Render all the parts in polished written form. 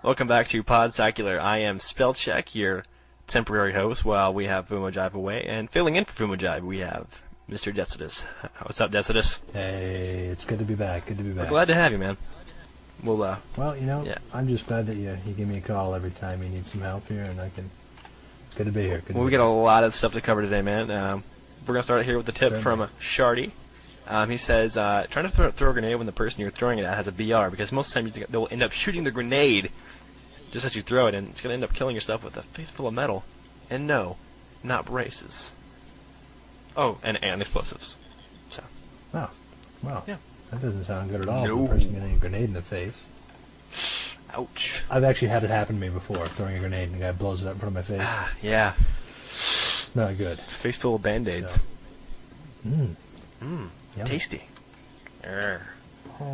Welcome back to Podtacular. I am SpelChek, your temporary host, while we have Fumojive away. And filling in for Fumojive, we have Mr. Decidus. What's up, Decidus? Hey, it's good to be back. Good to be back. We're glad to have you, man. Well, yeah. I'm just glad that you give me a call every time you need some help here, and it's good to be here. We got a lot of stuff to cover today, man. We're going to start here with the tip from Shardy. He says, trying to throw a grenade when the person you're throwing it at has a BR, because most of the time they'll end up shooting the grenade just as you throw it, and it's going to end up killing yourself with a face full of metal. And no, not braces. Oh, and explosives. So. Oh, well, yeah. That doesn't sound good at all. No. For the person getting a grenade in the face. Ouch. I've actually had it happen to me before, throwing a grenade and the guy blows it up in front of my face. Yeah. It's not good. Face full of Band-Aids. So. Tasty. All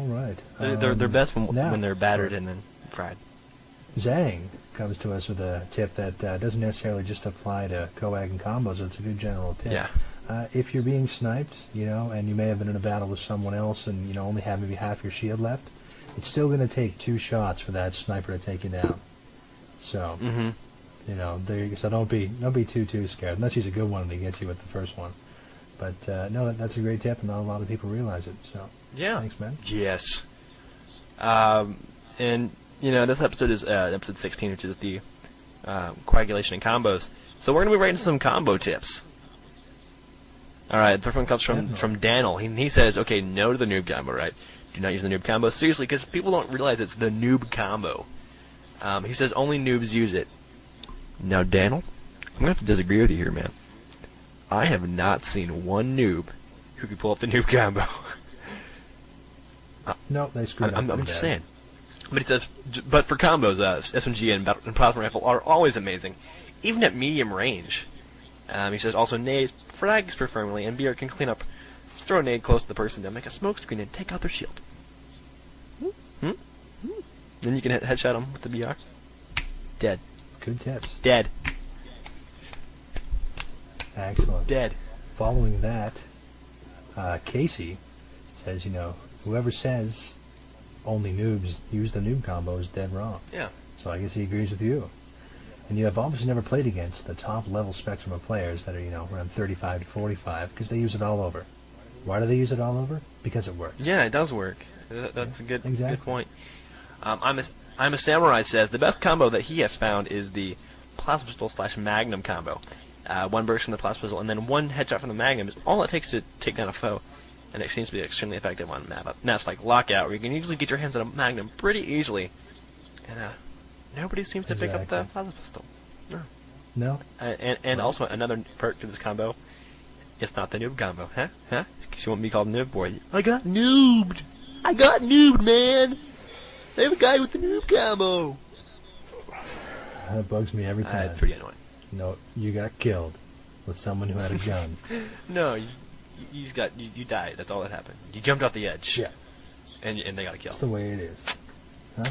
right. They're best when they're battered and then fried. Zhang comes to us with a tip that doesn't necessarily just apply to Coag and combos. It's a good general tip. Yeah. If you're being sniped, and you may have been in a battle with someone else and, only have maybe half your shield left, it's still going to take 2 shots for that sniper to take you down. So, so don't be too scared. Unless he's a good one and he gets you with the first one. But, no, that's a great tip, and not a lot of people realize it. So, yeah. Thanks, man. Yes. And, this episode is episode 16, which is the coagulation and combos. So we're going to be right into some combo tips. All right, the first one comes from Daniel. He says, okay, no to the noob combo, right? Do not use the noob combo. Seriously, because people don't realize it's the noob combo. He says only noobs use it. Now, Daniel, I'm going to have to disagree with you here, man. I have not seen one noob who could pull up the noob combo. No, they screwed up. I'm just saying. But he says, but for combos, SMG and plasma rifle are always amazing, even at medium range. He says also nades, frags preferably, and BR can clean up. Just throw a nade close to the person, then make a smoke screen and take out their shield. Then you can headshot them with the BR. Dead. Good tips. Dead. Excellent. Dead. Following that, Casey says, whoever says only noobs use the noob combo is dead wrong. Yeah. So I guess he agrees with you. And you have obviously never played against the top level spectrum of players that are, around 35 to 45, because they use it all over. Why do they use it all over? Because it works. Yeah, it does work. That's a good point. Exactly. I'm a Samurai says the best combo that he has found is the plasma pistol / Magnum combo. One burst from the plasma pistol and then one headshot from the Magnum is all it takes to take down a foe. And it seems to be extremely effective on maps like Lockout, where you can usually get your hands on a Magnum pretty easily. And nobody seems to pick up the plasma pistol. No. And also another perk to this combo, it's not the noob combo, huh? Because you won't be called noob boy. I got noobed, man. They have a guy with the noob combo. That bugs me every time. It's pretty annoying. No, you got killed with someone who had a gun. No, you died. That's all that happened. You jumped off the edge. Yeah. And they got killed. That's the way it is. Huh?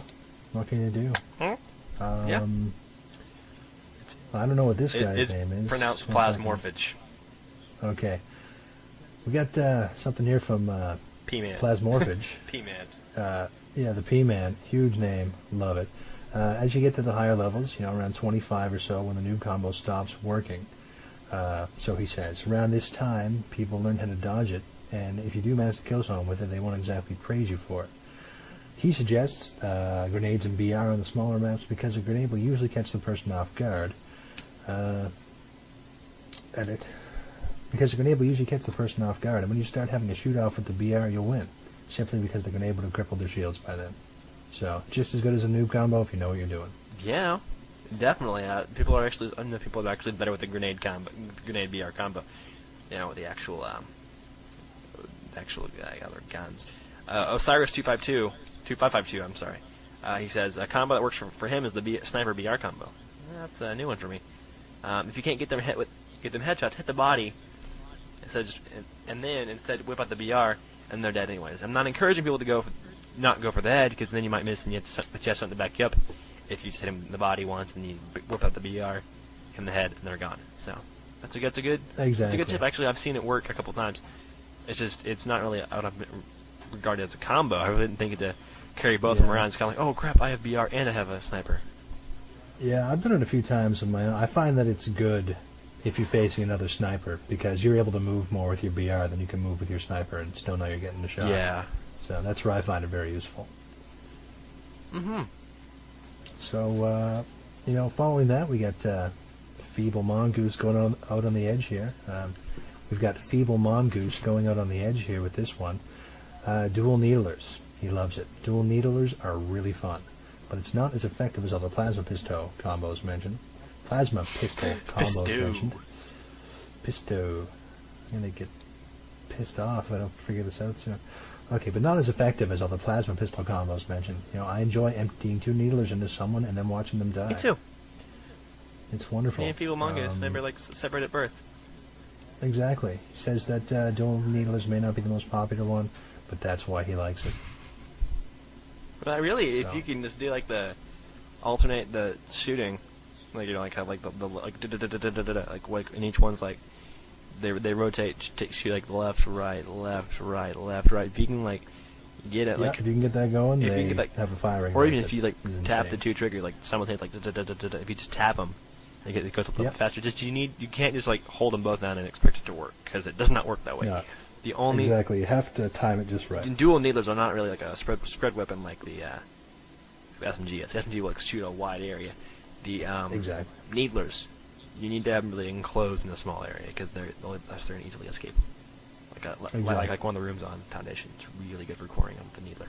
What can you do? Yeah. I don't know what this guy's name is. It's pronounced plasmorphage. Okay. We got something here from P-Man. Plasmorphage. P-Man. Yeah, the P-Man. Huge name. Love it. As you get to the higher levels, around 25 or so, when the noob combo stops working, so he says, around this time, people learn how to dodge it, and if you do manage to kill someone with it, they won't exactly praise you for it. He suggests grenades and BR on the smaller maps because a grenade will usually catch the person off guard. Because a grenade will usually catch the person off guard, and when you start having a shoot-off with the BR, you'll win, simply because the grenade would have crippled their shields by then. So, just as good as a noob combo if you know what you're doing. Yeah, definitely. People are actually better with the grenade BR combo. With the actual other guns. Osiris 2552. I'm sorry. He says a combo that works for him is the sniper BR combo. That's a new one for me. If you can't get them headshots, hit the body. Instead whip out the BR, and they're dead anyways. I'm not encouraging people to not go for the head, because then you might miss and you have to chest something to back you up. If you just hit him in the body once and you whip out the BR in the head, and they're gone. So that's a good tip. Actually, I've seen it work a couple times. It's not really regarded as a combo. I wouldn't think it to carry both of them around. It's kind of like, oh crap, I have BR and I have a sniper. Yeah, I've done it a few times of my own. I find that it's good if you're facing another sniper because you're able to move more with your BR than you can move with your sniper and still know you're getting the shot. Yeah. So that's where I find it very useful. Mm-hmm. So, following that, we got Feeble Mongoose going out on the edge here. We've got Feeble Mongoose going out on the edge here with this one. Dual Needlers. He loves it. Dual Needlers are really fun, but it's not as effective as other Plasma Pistol combos mentioned. Plasma Pistol combos mentioned. Pisto. I'm going to get pissed off if I don't figure this out soon. Okay, but not as effective as other Plasma Pistol combos mentioned. I enjoy emptying 2 Needlers into someone and then watching them die. Me too. It's wonderful. Me and Feeble Mongoose, they were separate at birth. Exactly. He says that dual Needlers may not be the most popular one, but that's why he likes it. But really, if you can just do alternate the shooting, have and each one's they rotate, shoot left, right, left, right, left, right. If you can get it, if you can get that going, if they you can have a firing. Or even if you tap the 2 trigger simultaneously, if you just tap them, it goes a little faster. You can't just hold them both down and expect it to work because it does not work that way. No. Exactly, you have to time it just right. Dual Needlers are not really a spread weapon like the SMG. The SMG will shoot a wide area. The Needlers, you need to have them really enclosed in a small area because they're going to easily escape. Like one of the rooms on Foundation. It's really good for coring on the Needler.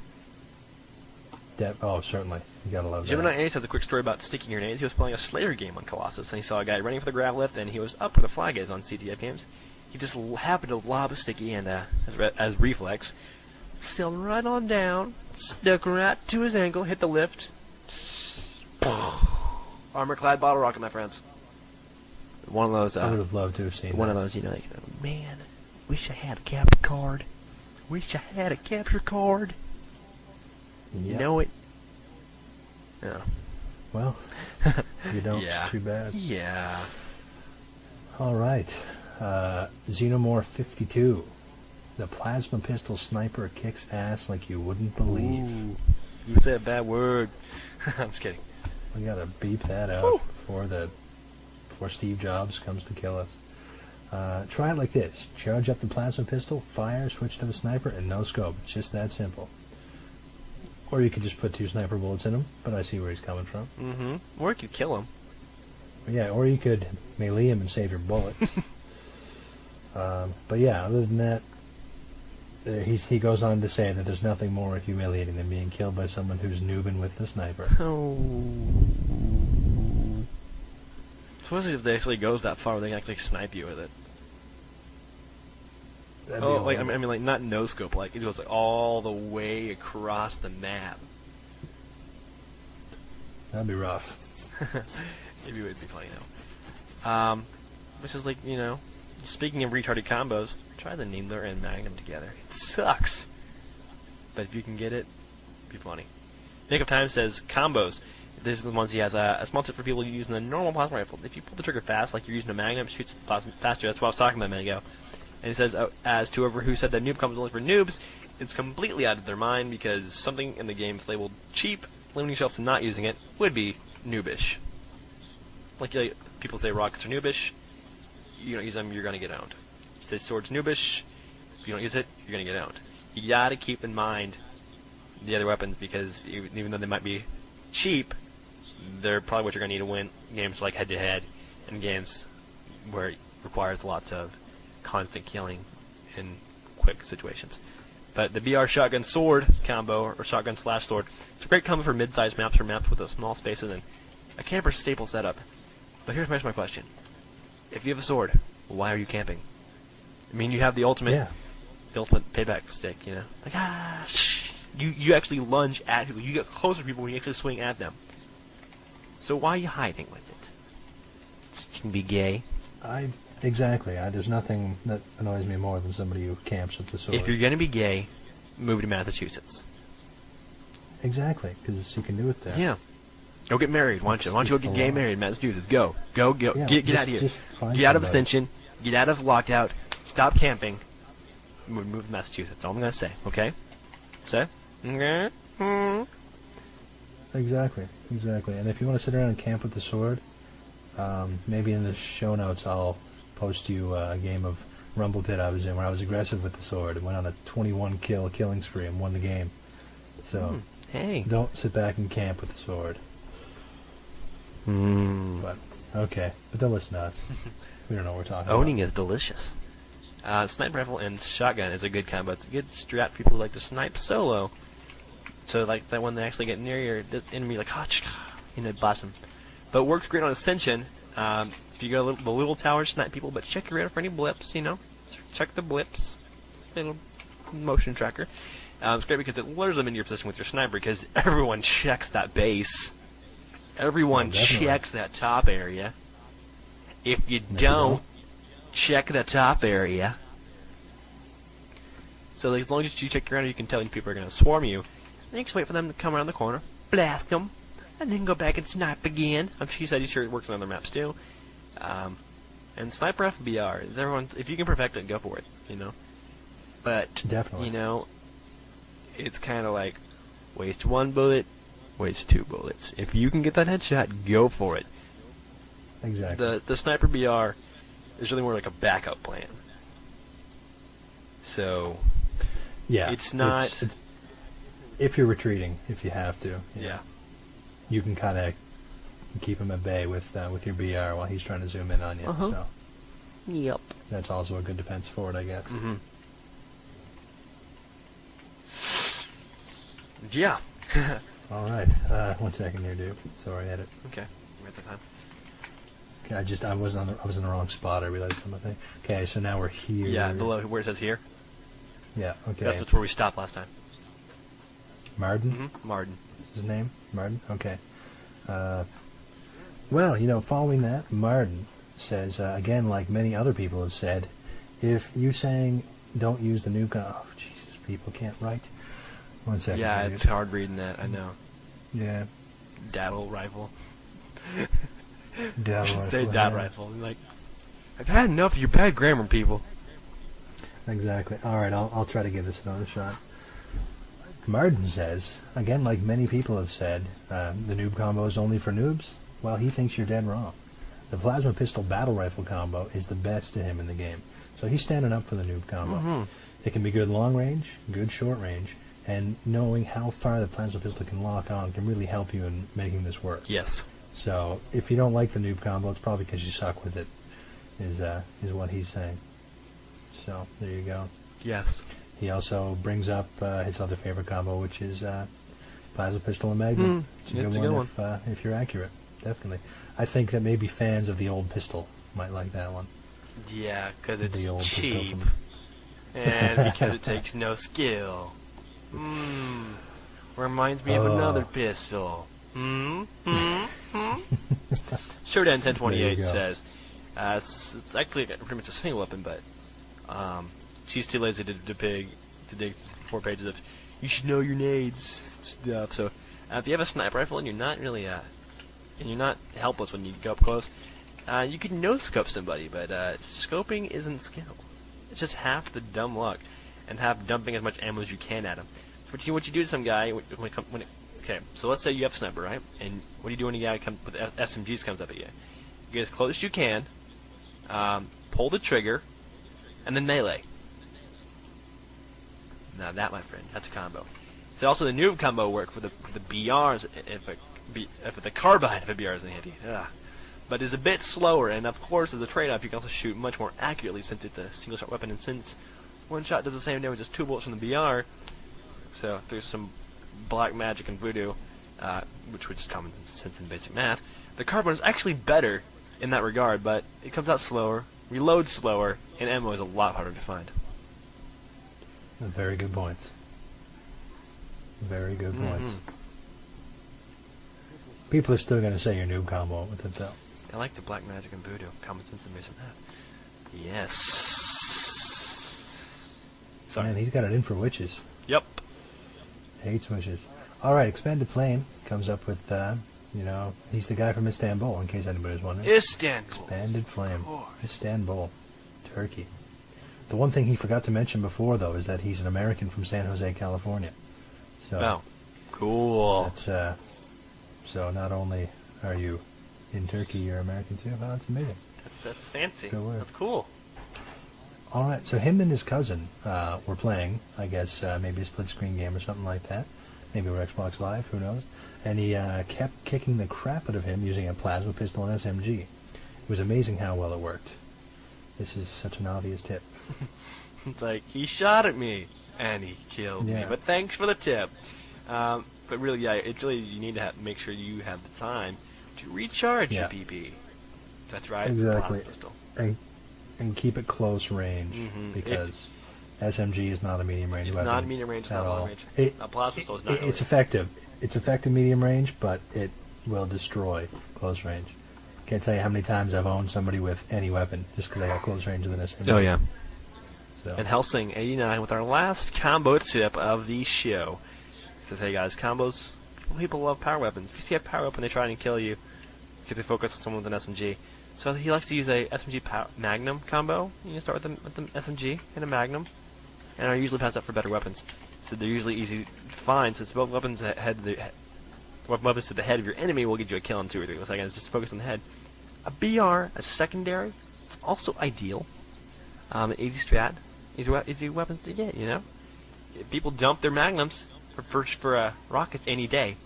Certainly. You gotta love that. Gemini Ace has a quick story about sticking grenades. He was playing a Slayer game on Colossus, and he saw a guy running for the grab lift, and he was up where the flag is on CTF games. He just happened to lob a sticky, and as reflex, sailed right on down, stuck right to his ankle, hit the lift. Armor-clad bottle rocket, my friends. One of those. I would have loved to have seen one that. of those, man, wish I had a capture card. Wish I had a capture card. Yep. You know it. Yeah. Well, you don't. Yeah. Too bad. Yeah. All right. Xenomorph 52. The Plasma Pistol Sniper kicks ass like you wouldn't believe. Ooh, you said a bad word. I'm just kidding. We gotta beep that out before Steve Jobs comes to kill us. Try it like this. Charge up the Plasma Pistol, fire, switch to the Sniper, and no scope. It's just that simple. Or you could just put 2 sniper bullets in him, but I see where he's coming from. Mm-hmm. Or you could kill him. Yeah, or you could melee him and save your bullets. But yeah, other than that, he goes on to say that there's nothing more humiliating than being killed by someone who's noobing with the sniper. Oh. Suppose if they actually goes that far, they can actually snipe you with it. Not no scope, it goes all the way across the map. That'd be rough. Maybe it would be funny though. Which is speaking of retarded combos, try the Needler and Magnum together. It sucks, but if you can get it, it'd be funny. Nick of Time says combos. These are the ones he has. A small tip for people using the normal plasma rifle. If you pull the trigger fast, like you're using a Magnum, it shoots plasma faster. That's what I was talking about a minute ago. And he says, as to whoever who said that noob combos only for noobs, it's completely out of their mind because something in the game is labeled cheap, limiting yourself to not using it would be noobish. People say rockets are noobish, you don't use them, you're going to get owned. You say swords noobish, if you don't use it, you're going to get owned. You got to keep in mind the other weapons because even though they might be cheap, they're probably what you're going to need to win games like head-to-head and games where it requires lots of constant killing in quick situations. But the BR shotgun sword combo, or shotgun slash sword, it's a great combo for mid-sized maps or maps with a small spaces and a camper staple setup. But here's my question. If you have a sword, why are you camping? I mean, you have the ultimate payback stick, You actually lunge at people. You get closer to people when you actually swing at them. So why are you hiding with it? You can be gay. Exactly. There's nothing that annoys me more than somebody who camps with the sword. If you're going to be gay, move to Massachusetts. Exactly, because you can do it there. Yeah. Go get married. Why don't you go get gay married in Massachusetts? Go. Yeah, get out of here. Get out of Ascension. Get out of Lockout. Stop camping. Move to Massachusetts. That's all I'm going to say. Okay? Say? Okay? Exactly. And if you want to sit around and camp with the sword, maybe in the show notes I'll post you a game of Rumble Pit I was in where I was aggressive with the sword and went on a 21 kill killing spree and won the game. So, hey. don't sit back and camp with the sword. But, okay. But don't listen to us. We don't know what we're talking Owning about. is delicious. Sniper rifle and shotgun is a good combo. It's a good strat for people who like to snipe solo. So like that when they actually get near your enemy, like, blast them. But it works great on Ascension. If you go to the little tower, snipe people, but check your radar for any blips, Check the blips. Little motion tracker. It's great because it lures them into your position with your sniper because everyone checks that base. Everyone checks that top area. If you don't, check the top area. So as long as you check your radar, you can tell when people are going to swarm you. And you just wait for them to come around the corner, blast them, and then go back and snipe again. She said he's sure it works on other maps too. And Sniper FBR is everyone. If you can perfect it, go for it. But Definitely. It's kind of like waste one bullet, waste two bullets. If you can get that headshot, go for it. Exactly. The Sniper BR is really more like a backup plan. So yeah, it's not. It's, if you're retreating, if you have to, you can kind of keep him at bay with your BR while he's trying to zoom in on you. So Yep. that's also a good defense for it, I guess. Mm-hmm. Yeah. All right. 1 second here, dude. Sorry, edit. Okay. We're at the time. Okay, I was in the wrong spot. I realized something. Okay, so now we're here. Yeah, below where it says here. Yeah. Okay. That's where we stopped last time. Marden? Mm-hmm. Marden. Is his name? Marden? Okay. Well, following that, Marden says, again, like many other people have said, if you saying don't use the new gun... Oh, Jesus, people can't write. 1 second. Yeah, here, it's dude. hard reading that, I know. Yeah. Daddle rifle. Daddle rifle. Say dad rifle. Like, I've had enough of your bad grammar, people. Exactly. All right, I'll try to give this another shot. Marden says, again, like many people have said, the noob combo is only for noobs. Well, he thinks you're dead wrong. The plasma pistol battle rifle combo is the best to him in the game. So he's standing up for the noob combo. Mm-hmm. It can be good long range, good short range, and knowing how far the plasma pistol can lock on can really help you in making this work. Yes. So if you don't like the noob combo, it's probably because you suck with it, is what he's saying. So there you go. Yes. He also brings up his other favorite combo, which is plasma pistol and magnum. It's a good one. If you're accurate, definitely. I think that maybe fans of the old pistol might like that one. Yeah, because it's The old pistol cheap. from- And because it takes no skill. Reminds me of another pistol. Showdown There 1028 you go. says, it's actually pretty much a single weapon, but she's too lazy to dig 4 pages of you should know your nades stuff. So if you have a sniper rifle and you're not really and you're not helpless when you go up close, you can no scope somebody, but scoping isn't skill. It's just half the dumb luck and half dumping as much ammo as you can at him. What you do to some guy okay, so let's say you have a sniper, right? And what do you do when a guy with SMGs comes up at you? You get as close as you can, pull the trigger, and then melee. Now that, my friend, that's a combo. So also the noob combo work for the BRs if the carbine if a BR is in handy. But is a bit slower, and of course as a trade-off you can also shoot much more accurately since it's a single-shot weapon, and since one shot does the same damage as 2 bullets from the BR, so through some black magic and voodoo, which is common sense in basic math, the carbine is actually better in that regard, but it comes out slower, reloads slower, and ammo is a lot harder to find. Very good points. Very good points. People are still going to say your noob combo with it, though. I like the black magic and voodoo, common sense and basic math. Yes. Sorry. Man, he's got it in for witches. Yep. Hates witches. All right, Expanded Flame comes up with, he's the guy from Istanbul, in case anybody's wondering. Istanbul. Expanded Flame. Istanbul. Turkey. The one thing he forgot to mention before, though, is that he's an American from San Jose, California. So, Cool. That's so not only are you in Turkey, you're American too. Well, that's amazing. That's fancy. Good work. That's cool. All right, so him and his cousin were playing, I guess, maybe a split-screen game or something like that. Maybe we're Xbox Live, who knows? And he kept kicking the crap out of him using a plasma pistol and SMG. It was amazing how well it worked. This is such an obvious tip. It's like, he shot at me, and he killed me, but thanks for the tip. But really, yeah, it's really, you need to make sure you have the time to recharge your PP. That's right. Exactly. Plasma pistol. And keep it close range, because SMG is not a medium range weapon. It's not a medium range, it's not long range. A plasma pistol is not It's effective. It's effective medium range, but it will destroy close range. Can't tell you how many times I've owned somebody with any weapon just because I got close range with an SMG. Oh, yeah. So. And Helsing89 with our last combo tip of the show. Says, hey guys, combos, people love power weapons. If you see a power weapon, they try and kill you because they focus on someone with an SMG. So he likes to use a SMG Magnum combo. You can start with the SMG and a Magnum, and are usually passed up for better weapons. So they're usually easy to find, since both weapons weapons to the head of your enemy will get you a kill in 2 or 3 seconds. Just focus on the head. A BR, a secondary, it's also ideal. Easy strat, easy weapons to get, you know? People dump their Magnums for rockets any day.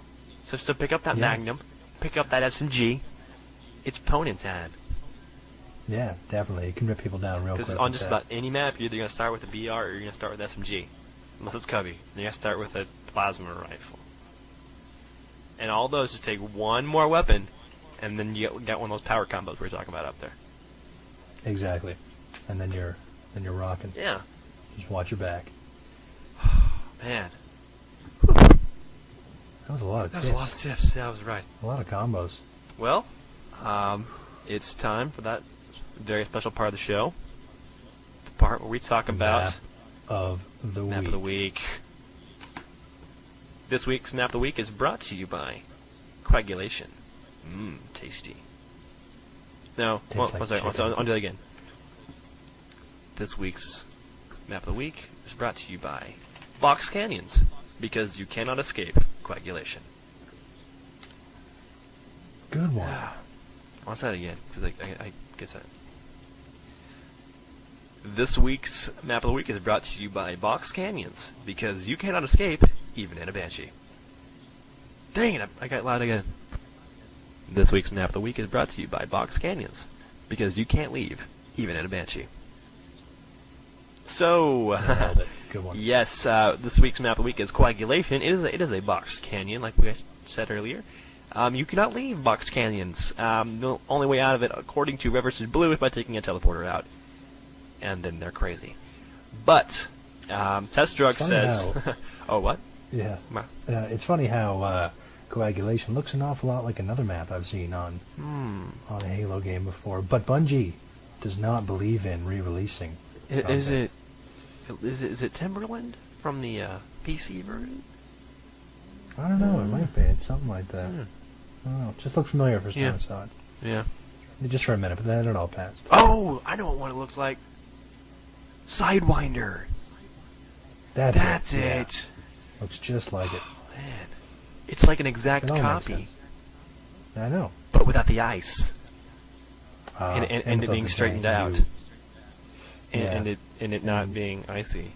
So pick up that Magnum, pick up that SMG. It's opponent time. Yeah, definitely. You can rip people down real quick. Because on just about any map, you're either going to start with a BR or you're going to start with SMG. Unless it's Cubby. Then you got to start with a plasma rifle. And all those just take one more weapon, and then you get one of those power combos we were talking about up there. Exactly. And then you're rocking. Yeah. Just watch your back. Man. That was a lot of tips. That was a lot of tips. That was right. A lot of combos. Well, it's time for that very special part of the show. The part where we talk about Map of the Week. This week's Map of the Week is brought to you by Coagulation. Tasty. No, Tastes like chicken. I'll do that again. This week's Map of the Week is brought to you by Box Canyons, because you cannot escape coagulation. Good one. I'll say that again, because I get that. This week's Map of the Week is brought to you by Box Canyons, because you cannot escape, even in a Banshee. Dang it, I got loud again. This week's Map of the Week is brought to you by Box Canyons, because you can't leave, even in a Banshee. So, Nailed it. Good one. Yes, this week's Map of the Week is Coagulation. It is a box canyon, like we said earlier. You cannot leave box canyons. The only way out of it, according to Red vs. Blue, is by taking a teleporter out. And then they're crazy. But, Test Drug says... oh, what? Yeah. It's funny how Coagulation looks an awful lot like another map I've seen on a Halo game before. But Bungie does not believe in re-releasing. Is it Timberland from the PC version? I don't know. It might be. It's something like that. I don't know. It just looked familiar first time I saw it. Yeah. Just for a minute, but then it all passed. Oh, I know what one it looks like. Sidewinder. That's it. Yeah. Looks just like it. Man, it's like an exact copy. I know. But without the ice. And it without being the straightened giant out. U. And it not being icy.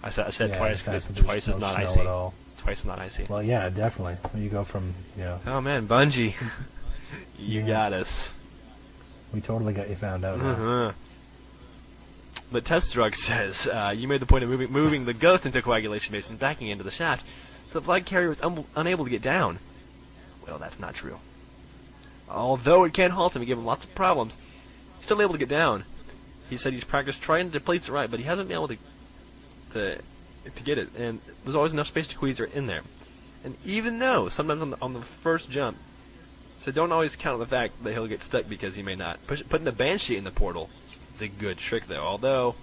I said twice because there's twice no is not snow icy. at all. Twice is not icy. Well, yeah, definitely. When you go from, Oh man, Bungie, you got us. We totally got you found out. Now. But Test Drug says you made the point of moving the ghost into coagulation base and backing into the shaft, so the flag carrier was unable to get down. Well, that's not true. Although it can halt him and give him lots of problems, he's still able to get down. He said he's practiced trying to place it right, but he hasn't been able to get it, and there's always enough space to squeeze her in there. And even though sometimes on the first jump, so don't always count on the fact that he'll get stuck because he may not. Putting the Banshee in the portal is a good trick, though. Although,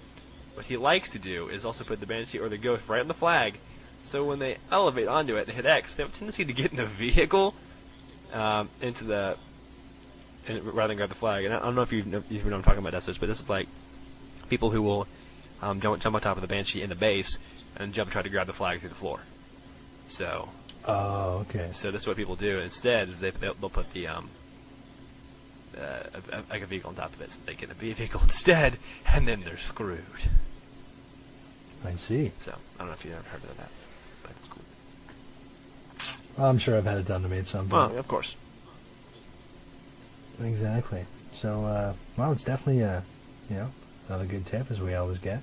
what he likes to do is also put the Banshee or the Ghost right on the flag, so when they elevate onto it and hit X, they have a tendency to get in the vehicle rather than grab the flag. And I don't know if you know what I'm talking about, Decidus, but this is like people who will jump on top of the Banshee in the base and jump and try to grab the flag through the floor. So. Oh, okay. So this is what people do instead is they'll put the like a vehicle on top of it, so they get a vehicle instead, and then they're screwed. I see. So I don't know if you've ever heard of that, but it's cool. I'm sure I've had it done to me at some point. Well, of course. Exactly. So, well, it's definitely another good tip, as we always get.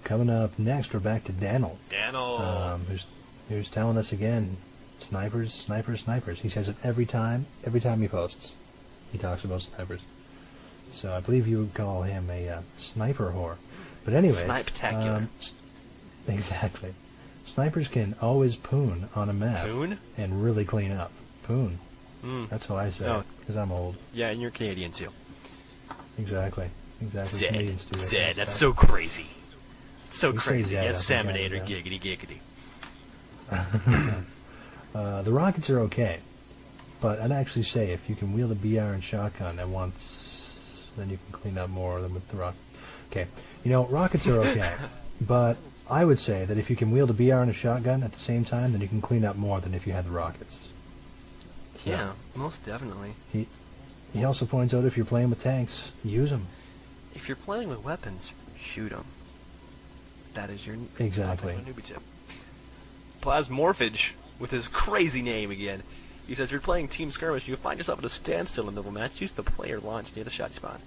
Coming up next, we're back to Daniel. Who's telling us again, snipers, snipers, snipers. He says it every time he posts. He talks about snipers. So I believe you would call him a sniper whore. But anyways, Spectacular. Exactly. Snipers can always poon on a map. Poon? And really clean up. Poon. Mm. That's how I say it, because I'm old. Yeah, and you're Canadian too. Exactly. Canadians do Zed, that's so crazy. So We say crazy. Zed, Yes, I think Salmonator, I know. giggity. The rockets are okay, but I'd actually say if you can wield a BR and shotgun at once, then you can clean up more than with the rocket. Okay, rockets are okay, but I would say that if you can wield a BR and a shotgun at the same time, then you can clean up more than if you had the rockets. So, Yeah, most definitely. He also points out if you're playing with tanks, use them. If you're playing with weapons, shoot them. That is your Exactly. newbie tip. Plasmorphage, with his crazy name again. He says, if you're playing Team Skirmish, you find yourself at a standstill in the middle match, use the player launch near the shotty spot.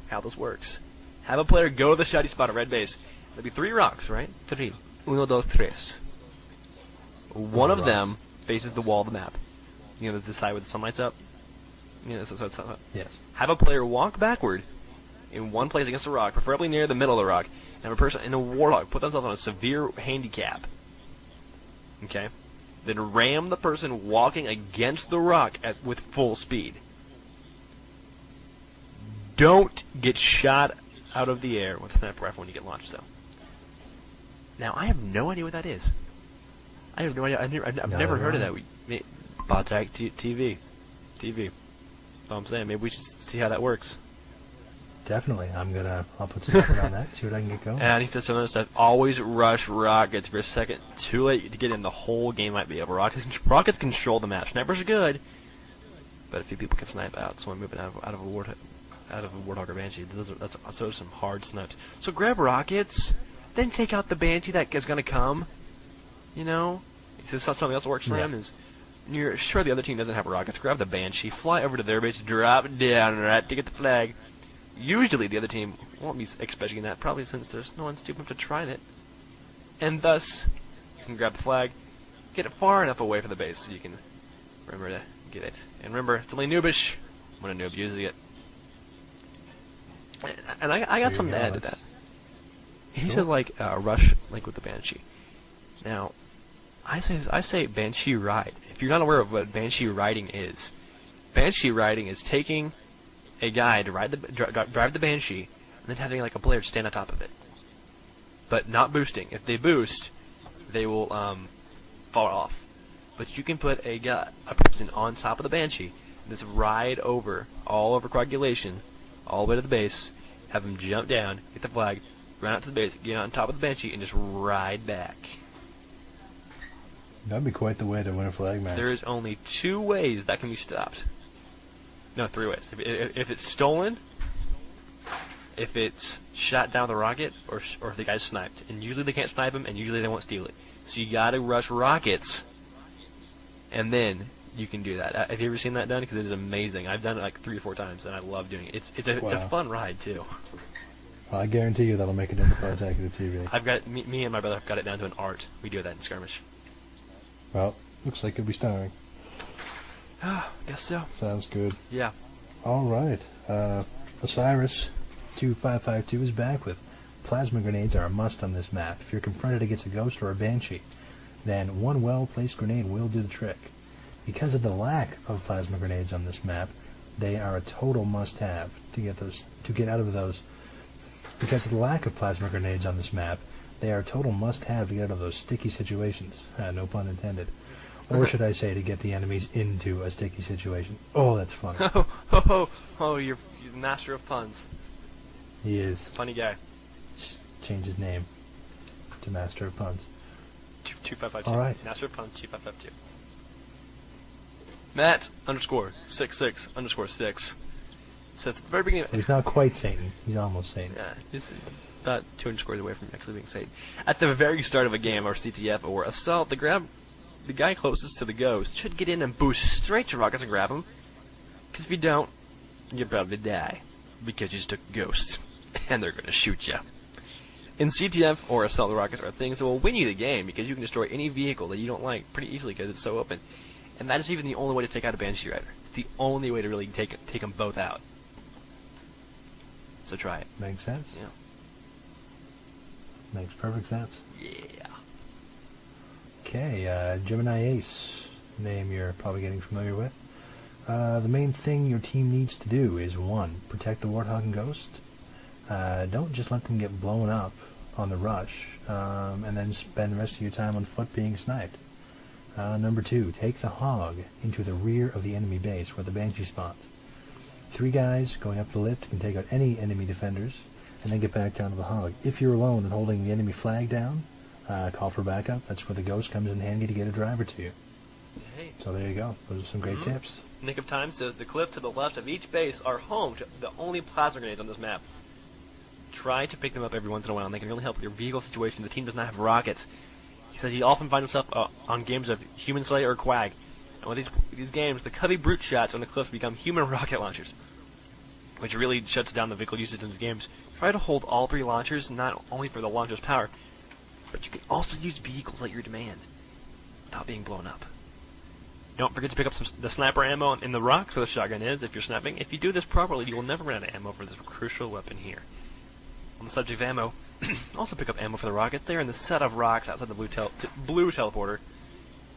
How this works. Have a player go to the shotty spot at red base. There'll be 3 rocks, right? 3. Uno, dos, tres. One of them faces the wall of the map. The side where the sunlight's up. So it's up. Yes. Have a player walk backward in one place against a rock, preferably near the middle of the rock, and have a person in a warlock put themselves on a severe handicap. Okay? Then ram the person walking against the rock with full speed. Don't get shot out of the air with a sniper rifle when you get launched, though. Now, I have no idea what that is. I have no idea. I've never heard of that. Podtacular TV. That's all I'm saying. Maybe we should see how that works. Definitely. I'll put some effort on that, see what I can get going. And he said some other stuff. Always rush rockets for a second. Too late to get in. The whole game might be over. Rockets control the match. Snipers are good, but a few people can snipe out. Someone moving out of a Warthog or Banshee. Those are some hard snipes. So grab rockets, then take out the Banshee that is going to come. He says something else works for him is. You're sure the other team doesn't have rockets. Grab the Banshee, fly over to their base, drop it down right to get the flag. Usually the other team won't be expecting that, probably since there's no one stupid enough to try it. And thus, you can grab the flag, get it far enough away from the base so you can remember to get it. And remember, it's only noobish when a noob uses it. And I got something to add to that. He says rush with the Banshee. Now, I say Banshee ride. If you're not aware of what Banshee riding is taking a guy to drive the Banshee, and then having a player stand on top of it, but not boosting. If they boost, they will fall off. But you can put a person on top of the Banshee, and just ride all over coagulation, all the way to the base, have him jump down, get the flag, run out to the base, get on top of the Banshee, and just ride back. That'd be quite the way to win a flag match. There is only 2 ways that can be stopped. No, 3 ways. If it's stolen, if it's shot down with a rocket, or if the guy's sniped. And usually they can't snipe him, and usually they won't steal it. So you gotta rush rockets, and then you can do that. Have you ever seen that done? Because it is amazing. I've done it 3 or 4 times, and I love doing it. It's a fun ride, too. Well, I guarantee you that'll make it into Podtacular TV. I've got me and my brother have got it down to an art. We do that in skirmish. Well, looks like you'll be starring. Guess so. Sounds good. Yeah. All right. Osiris 2552 is back with plasma grenades are a must on this map. If you're confronted against a ghost or a banshee, then one well-placed grenade will do the trick. Because of the lack of plasma grenades on this map, they are a total must-have to get out of those. Because of the lack of plasma grenades on this map, they are a total must-have to get out of those sticky situations. No pun intended. Or should I say, to get the enemies into a sticky situation. Oh, that's funny. You're the master of puns. He is. Funny guy. Change his name to Master of Puns. 2552. All right. Master of Puns 2552. Matt _66_6 says at the very beginning. So he's not quite Satan. He's almost Satan. Yeah, he's about 200 scores away from actually being Satan. At the very start of a game, or CTF, or assault, the guy closest to the ghost should get in and boost straight to rockets and grab him. Because if you don't, you're about to die. Because you just took ghosts. And they're going to shoot you. In CTF or assault, the rockets are things that will win you the game because you can destroy any vehicle that you don't like pretty easily because it's so open. And that is even the only way to take out a Banshee Rider. It's the only way to really take them both out. So try it. Makes sense. Yeah. Makes perfect sense. Yeah. Okay, Gemini Ace, name you're probably getting familiar with. The main thing your team needs to do is 1. Protect the Warthog and Ghost. Don't just let them get blown up on the rush, and then spend the rest of your time on foot being sniped. Number 2, take the Hog into the rear of the enemy base where the Banshee spawns. 3 guys going up the lift can take out any enemy defenders, and then get back down to the Hog. If you're alone and holding the enemy flag down, call for backup. That's where the Ghost comes in handy to get a driver to you. Hey. So there you go. Those are some great tips. Nick of Time says the cliff to the left of each base are home to the only plasma grenades on this map. Try to pick them up every once in a while, and they can really help with your vehicle situation. The team does not have rockets. He says he often finds himself on games of Human Slayer or Coag. And with these games, the Cubby Brute shots on the cliff become human rocket launchers, which really shuts down the vehicle usage in these games. Try to hold all 3 launchers, not only for the launcher's power, but you can also use vehicles at your demand without being blown up. Don't forget to pick up the sniper ammo in the rocks where the shotgun is if you're sniping. If you do this properly, you will never run out of ammo for this crucial weapon here. On the subject of ammo, also pick up ammo for the rockets. They're in the set of rocks outside the blue teleporter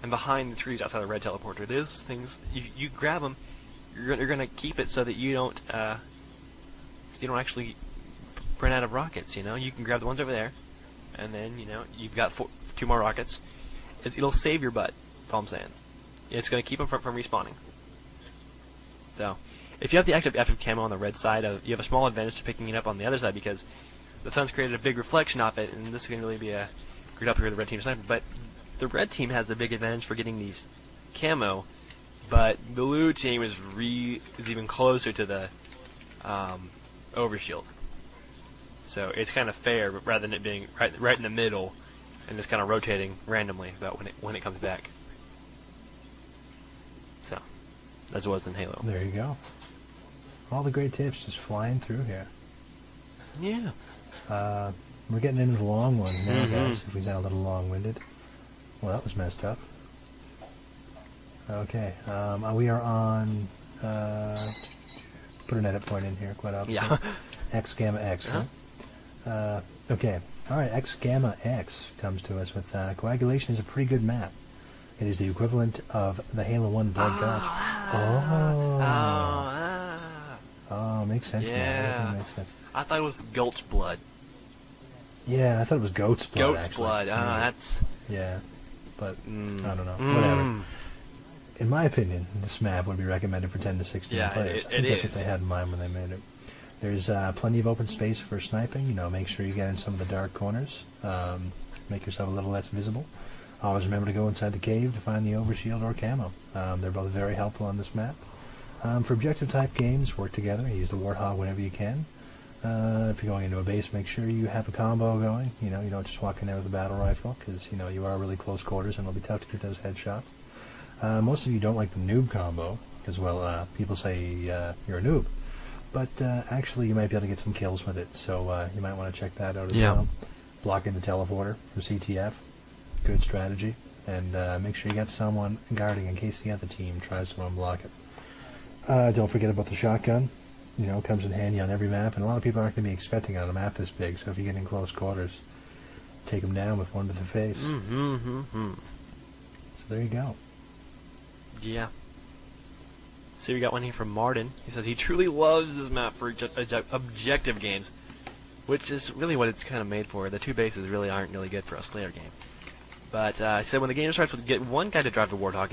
and behind the trees outside the red teleporter. Those things, you grab them, you're going to keep it so that you don't actually run out of rockets. You know, you can grab the ones over there, and then you've got 2 more rockets. It'll save your butt. That's all I'm saying. It's going to keep them from respawning. So, if you have the active camo on the red side, you have a small advantage to picking it up on the other side because the sun's created a big reflection off it, and this is going to really be a great up here with the red team sniper. But the red team has the big advantage for getting these camo, but the blue team is even closer to the overshield. So it's kind of fair, but rather than it being right in the middle and just kind of rotating randomly about when it comes back. So, as it was in Halo. There you go. All the great tips just flying through here. Yeah. We're getting into the long one now, guys, if we sound a little long-winded. Well, that was messed up. Okay. We are on... put an edit point in here, quite obviously. Yeah. X Gamma X, right? Okay. Alright, X Gamma X comes to us with Coagulation is a pretty good map. It is the equivalent of the Halo 1 Blood Gulch. Oh, makes sense now. Yeah. Makes sense. I thought it was Gulch Blood. Yeah, I thought it was Goat's Blood, Goat's actually. Blood. That's... Yeah, but I don't know. Whatever. In my opinion, this map would be recommended for 10 to 16 players. I think that's what they had in mind when they made it. There's plenty of open space for sniping. Make sure you get in some of the dark corners. Make yourself a little less visible. Always remember to go inside the cave to find the overshield or camo. They're both very helpful on this map. For objective-type games, work together. Use the Warthog whenever you can. If you're going into a base, make sure you have a combo going. You don't just walk in there with a battle rifle, because, you are really close quarters, and it'll be tough to get those headshots. Most of you don't like the noob combo, because, well, people say you're a noob. But actually, you might be able to get some kills with it, so you might want to check that out as well. Blocking the teleporter for CTF. Good strategy, and make sure you got someone guarding in case the other team tries to unblock it. Don't forget about the shotgun. Comes in handy on every map, and a lot of people aren't going to be expecting it on a map this big, so if you get in close quarters, take them down with one to the face. So there you go. Yeah. See, we got one here from Martin. He says he truly loves this map for objective games, which is really what it's kind of made for. The 2 bases really aren't really good for a Slayer game. But he said when the game starts, we'll get one guy to drive the Warthog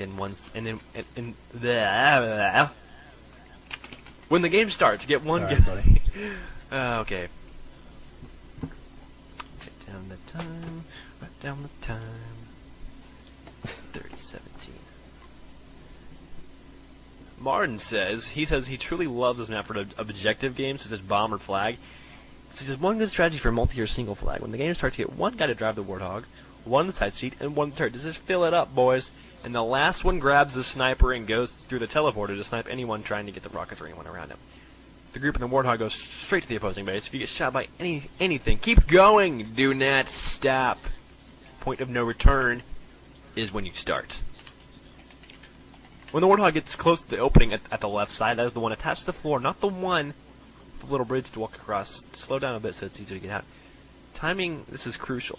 when the game starts, get one guy. Buddy. Okay. Write down the time. 30-17. Martin says he truly loves this map for objective games, such as bomb or flag. So he says one good strategy for multi or single flag. When the game starts, to get one guy to drive the Warthog, one side seat, and one turret. Just fill it up, boys. And the last one grabs the sniper and goes through the teleporter to snipe anyone trying to get the rockets or anyone around him. The group in the Warthog goes straight to the opposing base. If you get shot by anything, keep going. Do not stop. Point of no return is when you start. When the Warthog gets close to the opening at the left side, that is the one attached to the floor, not the one with the little bridge to walk across. Slow down a bit so it's easier to get out. Timing, this is crucial.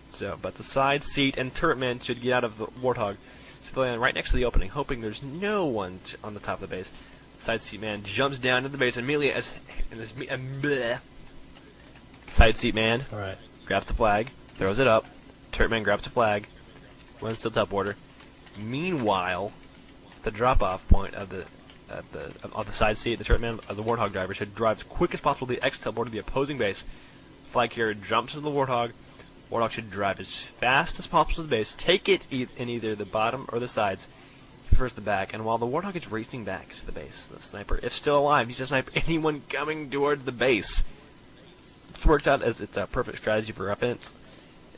So, but the side seat and turret man should get out of the Warthog. So they land right next to the opening, hoping there's no one on the top of the base. The side seat man jumps down to the base immediately side seat man grabs the flag, throws it up. Turret man grabs the flag, runs to the teleporter. Meanwhile, the drop-off point of the side seat, the turret man of the Warthog driver should drive as quick as possible to the exit teleporter to the opposing base. Flag carrier jumps into the Warthog. Warthog should drive as fast as possible to the base, take it in either the bottom or the sides, first the back, and while the Warthog is racing back to the base, the sniper, if still alive, needs to snipe anyone coming toward the base. It's worked out as it's a perfect strategy for offense,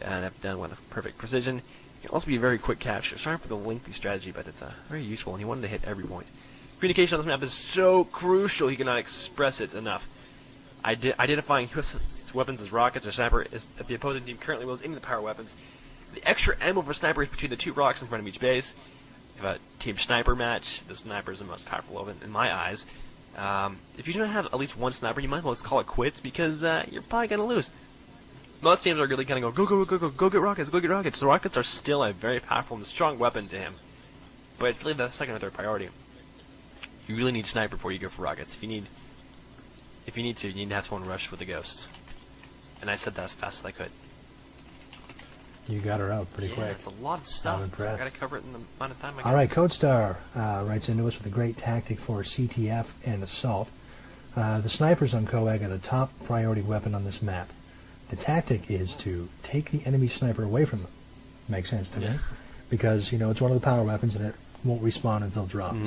and I've done with perfect precision. It can also be a very quick capture. Sorry for the lengthy strategy, but it's very useful, and he wanted to hit every point. Communication on this map is so crucial, he cannot express it enough. Identifying US weapons as rockets or sniper is that the opposing team currently wields any of the power weapons. The extra ammo for sniper is between the two rocks in front of each base. If a team sniper match, the sniper is the most powerful weapon in my eyes. If you don't have at least one sniper, you might as well just call it quits because you're probably going to lose. Most teams are really going to go get rockets, go get rockets. The rockets are still a very powerful and strong weapon to him. But it's really the second or third priority. You really need sniper before you go for rockets. If you need to, you need to have someone rush with the ghost. And I said that as fast as I could. You got her out pretty quick. It's a lot of stuff. I'm impressed. I got to cover it in the amount of time I got. All right, CodeStar writes into us with a great tactic for CTF and assault. The snipers on Coag are the top priority weapon on this map. The tactic is to take the enemy sniper away from them. Makes sense to me. Because, it's one of the power weapons and it won't respawn until dropped.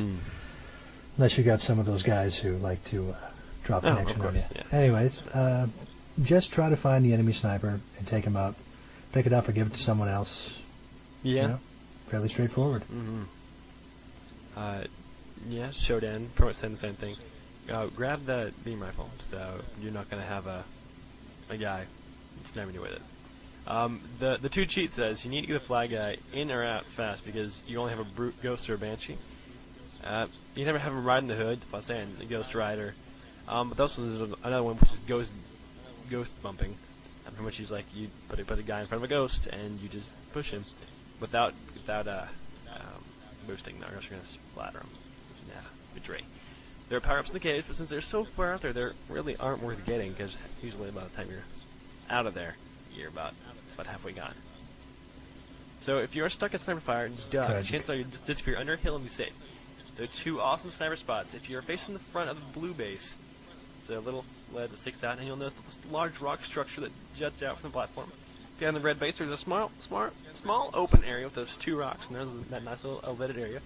Unless you got some of those guys who like to drop connection on you. Yeah. Anyways, just try to find the enemy sniper and take him out. Pick it up or give it to someone else. Yeah. Fairly straightforward. Yeah, Shodan, pretty much saying the same thing. Grab the beam rifle, so you're not going to have a guy sniping you with it. The 2 cheat says you need to get the flag guy in or out fast because you only have a brute ghost or a banshee. You never have him ride in the hood, if I'm saying the ghost rider. But also there's another one which is ghost bumping. And from which he's like you put a guy in front of a ghost and you just push him without boosting. No, or else you're gonna splatter him. Yeah, betray. There are power-ups in the caves, but since they're so far out there, they really aren't worth getting because usually by the time you're out of there, it's about halfway gone. So if you're stuck at sniper fire, duck. Chances are you just disappear under a hill and be safe. There are 2 awesome sniper spots. If you're facing the front of the blue base, there's a little ledge that sticks out, and you'll notice the large rock structure that juts out from the platform. If you're on the red base, there's a small open area with those 2 rocks, and there's that nice little elevated area.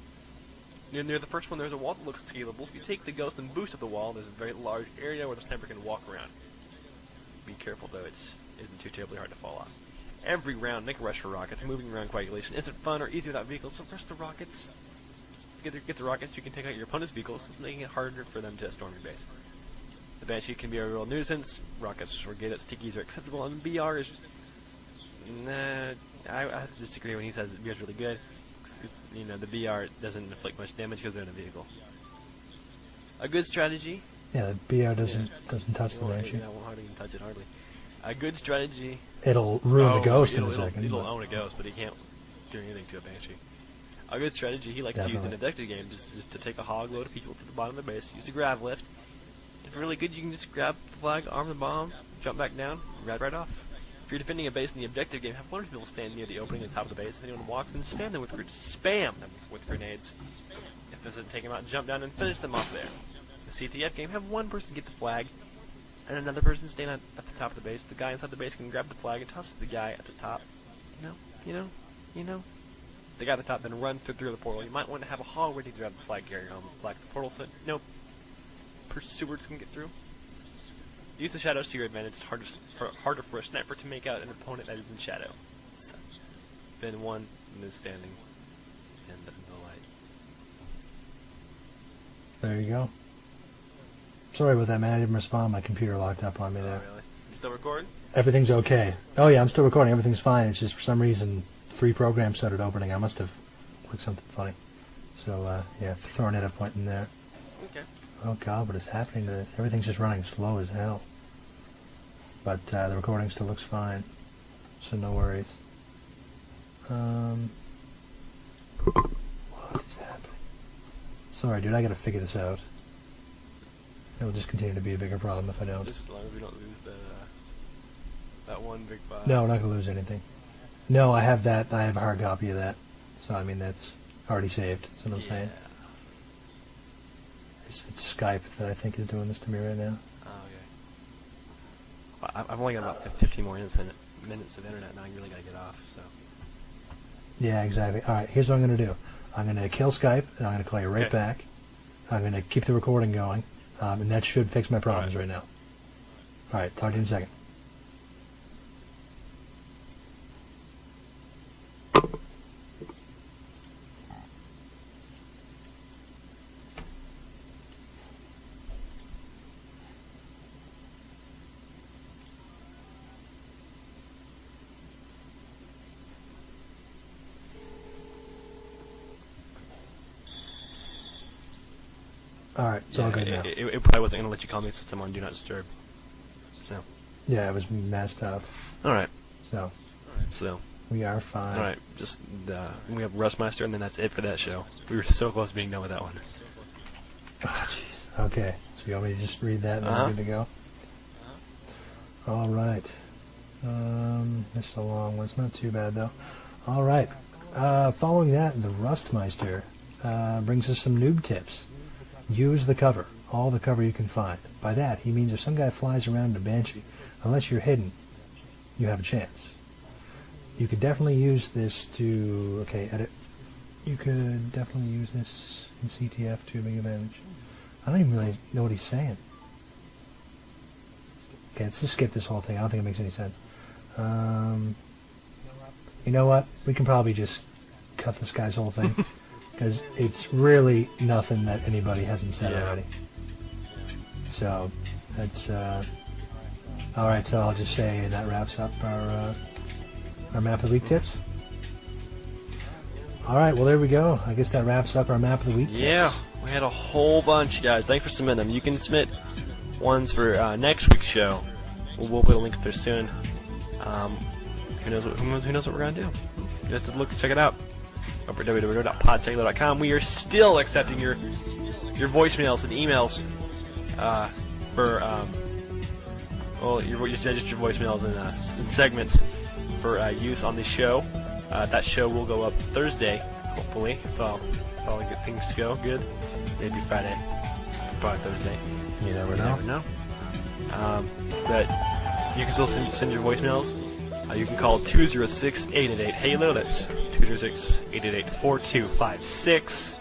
Near the first one, there's a wall that looks scalable. If you take the ghost and boost up the wall, there's a very large area where the sniper can walk around. Be careful, though, it isn't too terribly hard to fall off. Every round, make a rush for rockets. Moving around coagulation isn't fun or easy without vehicles, so rush the rockets. Get the rockets, you can take out your opponent's vehicles, making it harder for them to storm your base. The Banshee can be a real nuisance. Rockets or gated stickies are acceptable, and BR is just... Nah, I have to disagree when he says BR is really good. The BR doesn't inflict much damage because they're in a vehicle. A good strategy... Yeah, the BR doesn't touch the Banshee. Yeah, won't hardly even touch it, hardly. A good strategy... It'll ruin the ghost in a second. It'll own a ghost, but he can't do anything to a Banshee. A good strategy he likes to use in a objective game just to take a hog load of people to the bottom of the base, use the grav lift. If you're really good, you can just grab the flag, arm the bomb, jump back down, ride right off. If you're defending a base in the objective game, have one of people stand near the opening at the top of the base. If anyone walks in, spam them with grenades. If this doesn't take them out, jump down and finish them off there. In the CTF game, have one person get the flag, and another person stand at the top of the base. The guy inside the base can grab the flag and toss the guy at the top. You know. the guy at the top then runs through the portal. You might want to have a hallway to grab the flag carrier on the portal so no pursuers can get through. Use the shadows to your advantage. It's harder for a sniper to make out an opponent that is in shadow. Then one is standing in the light. There you go. Sorry about that, man. I didn't respond. My computer locked up on me there. Really? You still recording? Everything's okay. Oh yeah, I'm still recording. Everything's fine. It's just for some reason 3 programs started opening. I must have clicked something funny. So yeah, throwing it a point in there. Okay. Oh god, what is happening to this? Everything's just running slow as hell. But the recording still looks fine, so no worries. What is happening? Sorry, dude, I gotta figure this out. It'll just continue to be a bigger problem if I don't. Just as long as we don't lose that one big file. No, we're not gonna lose anything. No, I have that. I have a hard copy of that. So I mean, that's already saved. That's what I'm saying. It's Skype that I think is doing this to me right now. Oh, okay. Well, I've only got about 15 more minutes of internet, and I really gotta get off. So. Yeah, exactly. All right, here's what I'm going to do. I'm going to kill Skype, and I'm going to call you right back. I'm going to keep the recording going, and that should fix my problems right now. All right, talk to you in a second. Alright, it's all good now. It probably wasn't going to let you call me since I'm on Do Not Disturb. So. Yeah, it was messed up. Alright. So. We are fine. Alright, just, we have Rustmaster, and then that's it for that show. We were so close to being done with that one. Oh, jeez. Okay, so you want me to just read that and then we're good to go? Alright. It's a long one. It's not too bad, though. Alright. Following that, the Rustmeister brings us some noob tips. Use the cover, all the cover you can find. By that, he means if some guy flies around in a Banshee, unless you're hidden, you have a chance. You could definitely use this to, edit. You could definitely use this in CTF to a big advantage. I don't even really know what he's saying. Okay, let's just skip this whole thing. I don't think it makes any sense. You know what? We can probably just cut this guy's whole thing. Because it's really nothing that anybody hasn't said already. So, that's, alright, so I'll just say that wraps up our Map of the Week tips. Alright, well there we go. I guess that wraps up our Map of the Week tips. Yeah, we had a whole bunch, guys. Thanks for submitting them. You can submit ones for next week's show. We'll put a link up there soon. Who knows what we're going to do? You have to check it out. Over at www.podtacular.com. We are still accepting your voicemails and emails for just your voicemails and segments for use on the show. That show will go up Thursday, hopefully, if all good things go good. Maybe Friday, probably Thursday. You never know. But you can still send your voicemails. You can call 206-888-HALO. That's 206-888-4256.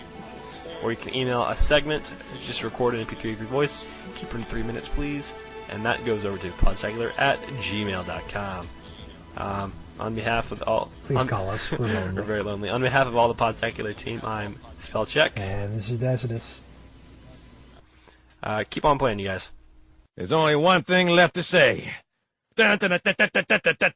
Or you can email a segment. Just record an MP3 of your voice. Keep it in 3 minutes, please. And that goes over to podtacular@gmail.com. On behalf of all... Please call us. We're very lonely. On behalf of all the Podtacular team, I'm SpelChek. And this is Decidus. Keep on playing, you guys. There's only one thing left to say. Dun, dun, dun, dun, dun, dun, dun, dun.